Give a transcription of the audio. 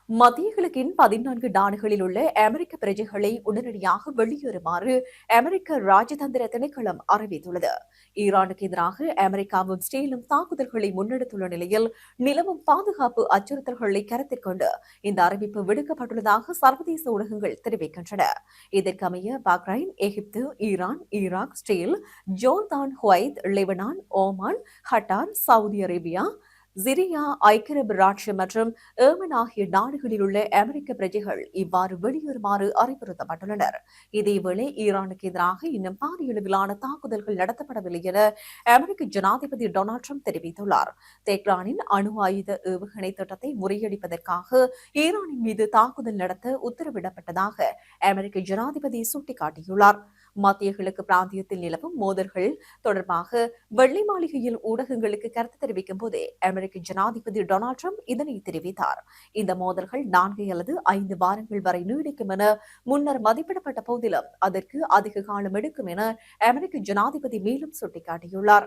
மத்திய கிழக்கின் 14 நாடுகளில் உள்ள அமெரிக்க பிரஜைகளை உடனடியாக வெளியேறுமாறு அமெரிக்க ராஜதந்திர திணைக்களம் அறிவித்துள்ளது. ஈரானுக்கு எதிராக அமெரிக்காவும் ஸ்டீலும் தாக்குதல்களை முன்னெடுத்துள்ள நிலையில் நிலவும் பாதுகாப்பு அச்சுறுத்தல்களை கருத்தில் கொண்டு இந்த அறிவிப்பு விடுக்கப்பட்டுள்ளதாக சர்வதேச ஊடகங்கள் தெரிவிக்கின்றன. இதற்கமைய பஹ்ரைன், எகிப்து, ஈரான், ஈராக், ஸ்டீல், Jordan, Kuwait, Lebanon, Oman, Qatar, Saudi Arabia, Syria, ஐக்கிய அரபு ராச்சியம் மற்றும் ஏமன் ஆகிய நாடுகளில் உள்ள அமெரிக்க பிரஜைகள் இவ்வாறு வெளியேறுமாறு அறிவுறுத்தப்பட்டுள்ளனர். இதேவேளை ஈரானுக்கு எதிராக இன்னும் பாரியளவிலான தாக்குதல்கள் நடத்தப்படவில்லை என அமெரிக்க ஜனாதிபதி டொனால்டு ட்ரம்ப் தெரிவித்துள்ளார். தெஹ்ரானின் அணு ஆயுத ஏவுகணை திட்டத்தை முறியடிப்பதற்காக ஈரானின் மீது தாக்குதல் நடத்த உத்தரவிடப்பட்டதாக அமெரிக்க ஜனாதிபதி சுட்டிக்காட்டியுள்ளார். மத்திய கிழக்கு பிராந்தியத்தில் நிலவும் மோதல்கள் தொடர்பாக வெள்ளை மாளிகையில் ஊடகங்களுக்கு கருத்து தெரிவிக்கும் போதே அமெரிக்க ஜனாதிபதி டொனால்டு ட்ரம்ப் இதனை தெரிவித்தார். இந்த மோதல்கள் 4 அல்லது 5 வாரங்கள் வரை நீடிக்கும் என முன்னர் மதிப்பிடப்பட்ட போதிலும் அதற்கு அதிக காலம் எடுக்கும் என அமெரிக்க ஜனாதிபதி மேலும் சுட்டிக்காட்டியுள்ளார்.